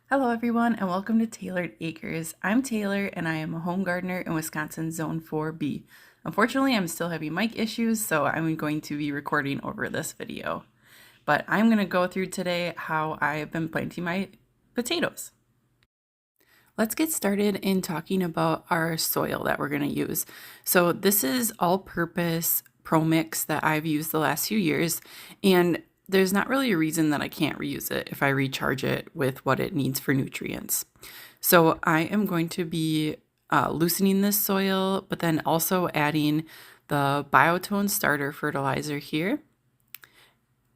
Hello everyone and welcome to Tailored Acres. I'm Taylor and I am a home gardener in Wisconsin Zone 4B. Unfortunately, I'm still having mic issues, so I'm going to be recording over this video. But I'm going to go through today how I have been planting my potatoes. Let's get started in talking about our soil that we're going to use. So this is all-purpose Pro Mix that I've used the last few years, and there's not really a reason that I can't reuse it if I recharge it with what it needs for nutrients. So I am going to be loosening this soil, but then also adding the Biotone starter fertilizer here,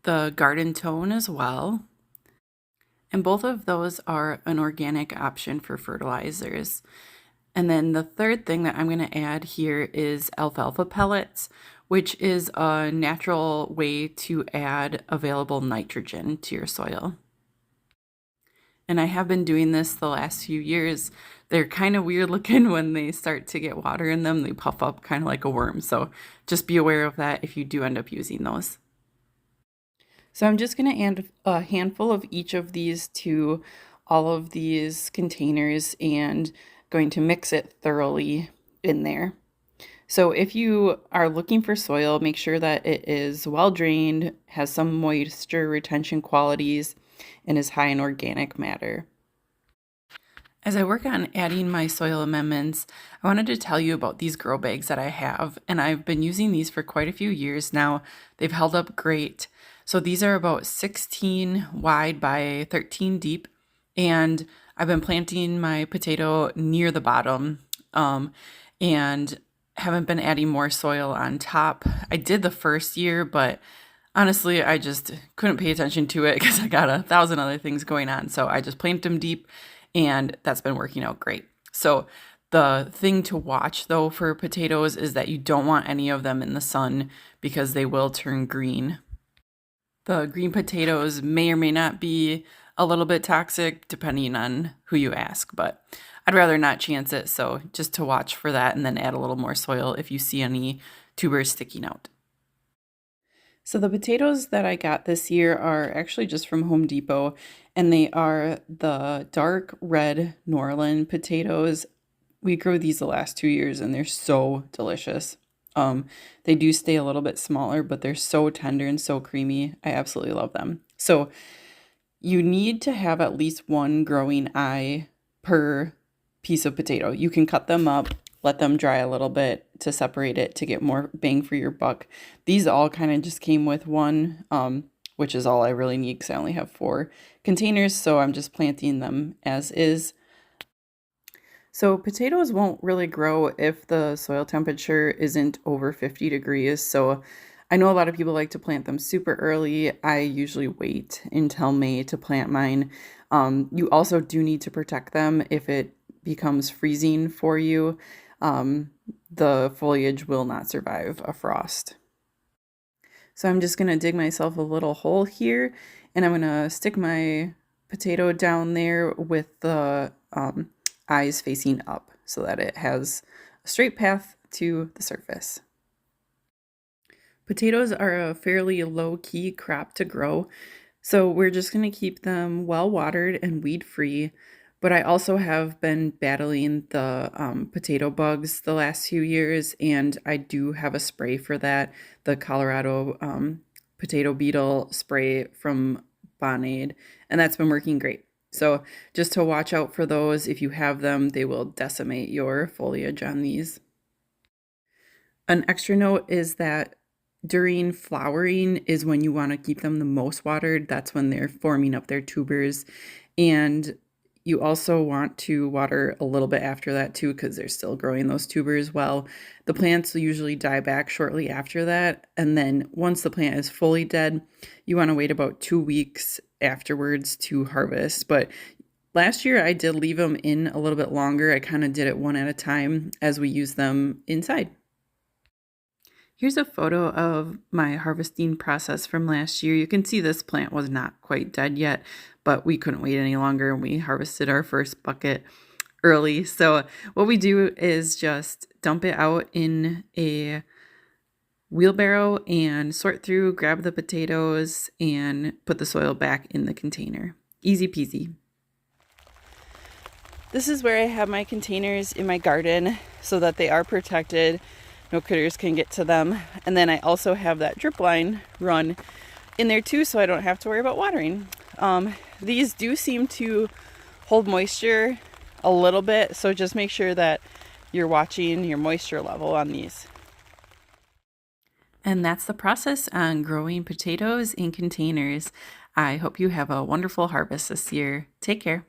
the Garden Tone as well, and both of those are an organic option for fertilizers. And then the third thing that I'm going to add here is alfalfa pellets, which is a natural way to add available nitrogen to your soil. And I have been doing this the last few years. They're kind of weird looking when they start to get water in them. They puff up kind of like a worm. So just be aware of that if you do end up using those. So I'm just going to add a handful of each of these to all of these containers and going to mix it thoroughly in there. So if you are looking for soil, make sure that it is well drained, has some moisture retention qualities, and is high in organic matter. As I work on adding my soil amendments, I wanted to tell you about these grow bags that I have, and I've been using these for quite a few years now. They've held up great. So these are about 16 wide by 13 deep, and I've been planting my potato near the bottom, and haven't been adding more soil on top. I did the first year, but honestly, I just couldn't pay attention to it because I got 1,000 other things going on. So I just planted them deep, and that's been working out great. So the thing to watch though for potatoes is that you don't want any of them in the sun because they will turn green. The green potatoes may or may not be a little bit toxic depending on who you ask, but I'd rather not chance it. So just to watch for that and then add a little more soil if you see any tubers sticking out. So the potatoes that I got this year are actually just from Home Depot, and they are the dark red Norland potatoes. We grew these the last 2 years and they're so delicious. They do stay a little bit smaller, but they're so tender and so creamy. I absolutely love them. So you need to have at least one growing eye per piece of potato. You can cut them up, let them dry a little bit to separate it to get more bang for your buck. These all kind of just came with one, which is all I really need because I only have 4 containers, so I'm just planting them as is. So potatoes won't really grow if the soil temperature isn't over 50 degrees. So I know a lot of people like to plant them super early. I usually wait until May to plant mine. You also do need to protect them if it becomes freezing for you. The foliage will not survive a frost. So I'm just going to dig myself a little hole here, and I'm going to stick my potato down there with the eyes facing up so that it has a straight path to the surface. Potatoes are a fairly low-key crop to grow, so we're just going to keep them well watered and weed free. But I also have been battling the potato bugs the last few years, and I do have a spray for that, the Colorado potato beetle spray from Bonade, and that's been working great. So just to watch out for those. If you have them, they will decimate your foliage on these. An extra note is that during flowering is when you want to keep them the most watered. That's when they're forming up their tubers. And you also want to water a little bit after that too, because they're still growing those tubers well. The plants will usually die back shortly after that. And then once the plant is fully dead, you want to wait about 2 weeks afterwards to harvest. But last year I did leave them in a little bit longer. I kind of did it one at a time as we use them inside. Here's a photo of my harvesting process from last year. You can see this plant was not quite dead yet, but we couldn't wait any longer and we harvested our first bucket early. So what we do is just dump it out in a wheelbarrow and sort through, grab the potatoes, and put the soil back in the container. Easy peasy. This is where I have my containers in my garden so that they are protected. No critters can get to them. And then I also have that drip line run in there too, so I don't have to worry about watering. These do seem to hold moisture a little bit, so just make sure that you're watching your moisture level on these. And that's the process on growing potatoes in containers. I hope you have a wonderful harvest this year. Take care.